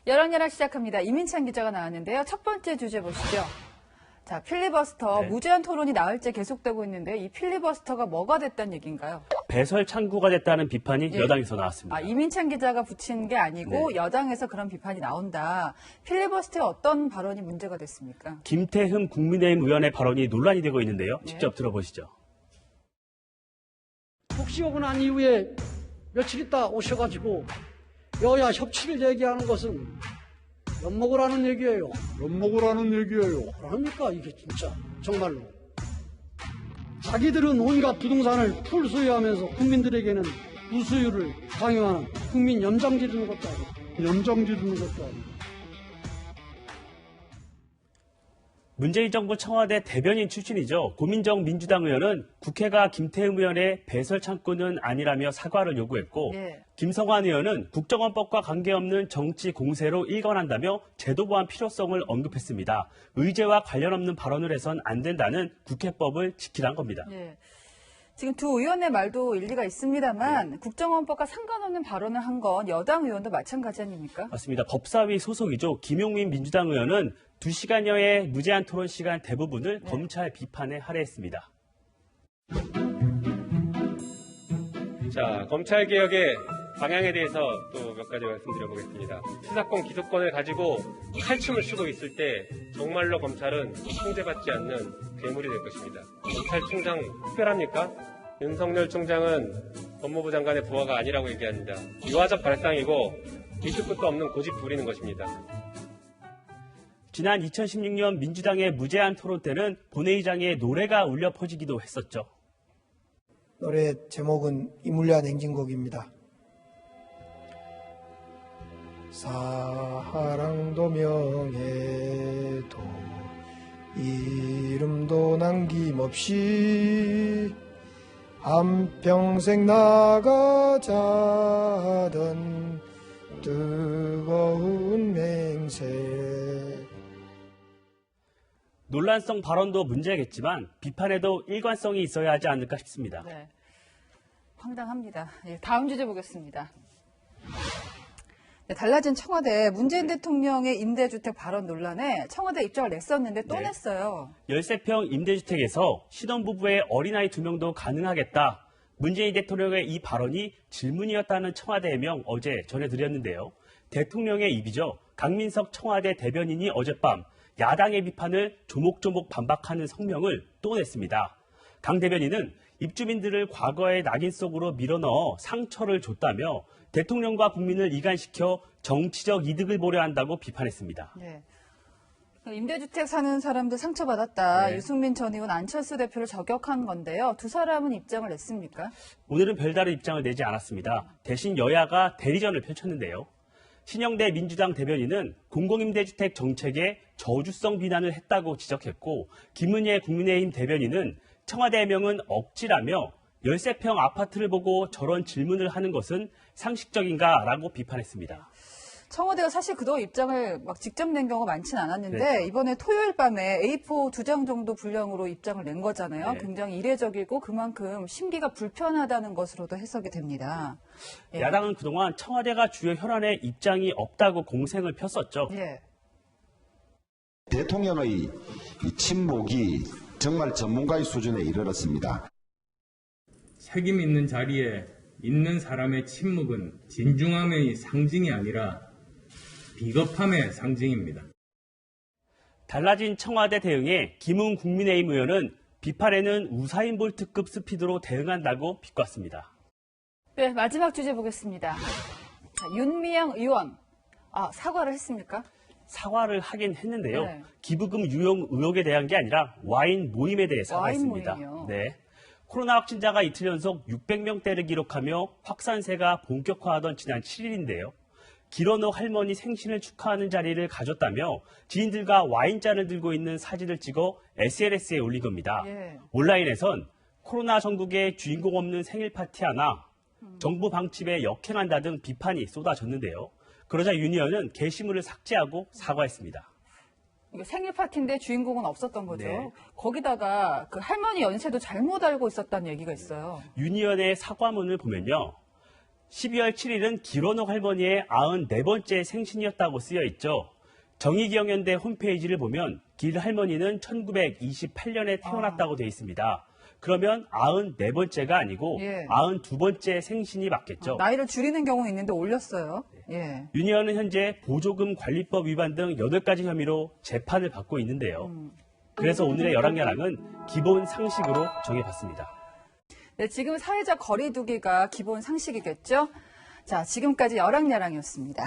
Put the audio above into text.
열왕열왕 시작합니다. 이민찬 기자가 나왔는데요. 첫 번째 주제 보시죠. 자, 필리버스터, 네. 무제한 토론이 나흘째 계속되고 있는데 이 필리버스터가 뭐가 됐다는 얘기인가요? 배설 창구가 됐다는 비판이 예. 여당에서 나왔습니다. 이민찬 기자가 붙인 게 아니고 네. 여당에서 그런 비판이 나온다. 필리버스터에 어떤 발언이 문제가 됐습니까? 김태흠 국민의힘 의원의 발언이 논란이 되고 있는데요. 직접 들어보시죠. 혹시 오고 난 이후에 며칠 있다 오셔가지고 여야 협치를 얘기하는 것은 엿먹으라는 얘기예요. 엿먹으라는 얘기예요. 그러니까 이게 진짜 정말로 자기들은 온갖 부동산을 풀 소유하면서 국민들에게는 무소유를 강요하는 국민 연장 지르는 것도 아니고 연장 지르는 것도 아니고. 문재인 정부 청와대 대변인 출신이죠. 고민정 민주당 의원은 국회가 김태흠 의원의 배설 창구는 아니라며 사과를 요구했고 예. 김성환 의원은 국정원법과 관계없는 정치 공세로 일관한다며 제도 보완 필요성을 언급했습니다. 의제와 관련 없는 발언을 해선 안 된다는 국회법을 지키라는 겁니다. 예. 지금 두 의원의 말도 일리가 있습니다만 국정원법과 상관없는 발언을 한 건 여당 의원도 마찬가지 아닙니까? 맞습니다. 법사위 소속이죠. 김용민 민주당 의원은 2시간여의 무제한 토론 시간 대부분을 검찰 비판에 할애했습니다. 자, 검찰개혁의 방향에 대해서 또 몇 가지 말씀드려보겠습니다. 수사권, 기소권을 가지고 칼춤을 추고 있을 때 정말로 검찰은 통제받지 않는 괴물이 될 것입니다. 검찰총장 특별합니까? 윤석열 총장은 법무부 장관의 부하가 아니라고 얘기합니다. 유화적 발상이고 있을 것도 없는 고집 부리는 것입니다. 지난 2016년 민주당의 무제한 토론 때는 본회의장에 노래가 울려 퍼지기도 했었죠. 노래 제목은 이물리한 행진곡입니다. 사랑도 명예도 이름도 남김없이 한평생 나가자던 뜨거운 맹세. 논란성 발언도 문제겠지만 비판에도 일관성이 있어야 하지 않을까 싶습니다. 네. 황당합니다. 예, 다음 주제 보겠습니다. 네, 달라진 청와대 문재인 대통령의 임대주택 발언 논란에 청와대 입장을 냈었는데 또 냈어요. 13평 임대주택에서 신혼부부의 어린아이 2명도 가능하겠다. 문재인 대통령의 이 발언이 질문이었다는 청와대 해명 어제 전해드렸는데요. 대통령의 입이죠. 강민석 청와대 대변인이 어젯밤 야당의 비판을 조목조목 반박하는 성명을 또 냈습니다. 강 대변인은 입주민들을 과거의 낙인 속으로 밀어넣어 상처를 줬다며 대통령과 국민을 이간시켜 정치적 이득을 보려 한다고 비판했습니다. 네. 임대주택 사는 사람들 상처받았다. 네. 유승민 전 의원, 안철수 대표를 저격한 건데요. 두 사람은 입장을 냈습니까? 오늘은 별다른 입장을 내지 않았습니다. 대신 여야가 대리전을 펼쳤는데요. 신영대 민주당 대변인은 공공임대주택 정책에 저주성 비난을 했다고 지적했고 김은혜 국민의힘 대변인은 청와대 해명은 억지라며 13평 아파트를 보고 저런 질문을 하는 것은 상식적인가라고 비판했습니다. 청와대가 사실 그동안 입장을 막 직접 낸 경우가 많지는 않았는데 이번에 토요일 밤에 A4 2장 정도 분량으로 입장을 낸 거잖아요. 네. 굉장히 이례적이고 그만큼 심기가 불편하다는 것으로도 해석이 됩니다. 예. 야당은 그동안 청와대가 주요 현안에 입장이 없다고 공생을 폈었죠. 예. 대통령의 이 침묵이 정말 전문가의 수준에 이르렀습니다. 책임 있는 자리에 있는 사람의 침묵은 진중함의 상징이 아니라 비겁함의 상징입니다. 달라진 청와대 대응에 김웅 국민의힘 의원은 비판에는 우사인 볼트급 스피드로 대응한다고 비꼬았습니다. 네, 마지막 주제 보겠습니다. 자, 윤미향 의원. 사과를 했습니까? 사과를 하긴 했는데요. 네. 기부금 유용 의혹에 대한 게 아니라 와인 모임에 대해 사과했습니다. 와인 모임이요? 네. 코로나 확진자가 이틀 연속 600명대를 기록하며 확산세가 본격화하던 지난 7일인데요. 길어노 할머니 생신을 축하하는 자리를 가졌다며 지인들과 와인잔을 들고 있는 사진을 찍어 SNS에 올린 겁니다. 예. 온라인에선 코로나 전국에 주인공 없는 생일 파티 하나, 정부 방침에 역행한다 등 비판이 쏟아졌는데요. 그러자 윤 의원은 게시물을 삭제하고 사과했습니다. 이거 생일 파티인데 주인공은 없었던 거죠. 네. 거기다가 그 할머니 연세도 잘못 알고 있었다는 얘기가 있어요. 윤 의원의 사과문을 보면요. 12월 7일은 길원옥 할머니의 94번째 생신이었다고 쓰여 있죠. 정의기억연대 홈페이지를 보면 길 할머니는 1928년에 태어났다고 되어 있습니다. 그러면 94번째가 아니고 예. 92번째 생신이 맞겠죠. 나이를 줄이는 경우는 있는데 올렸어요. 예. 윤 의원은 현재 보조금 관리법 위반 등 8가지 혐의로 재판을 받고 있는데요. 그래서 오늘의 열왕야랑은 기본 상식으로 정해봤습니다. 네, 지금 사회적 거리두기가 기본 상식이겠죠? 자, 지금까지 열왕야랑이었습니다.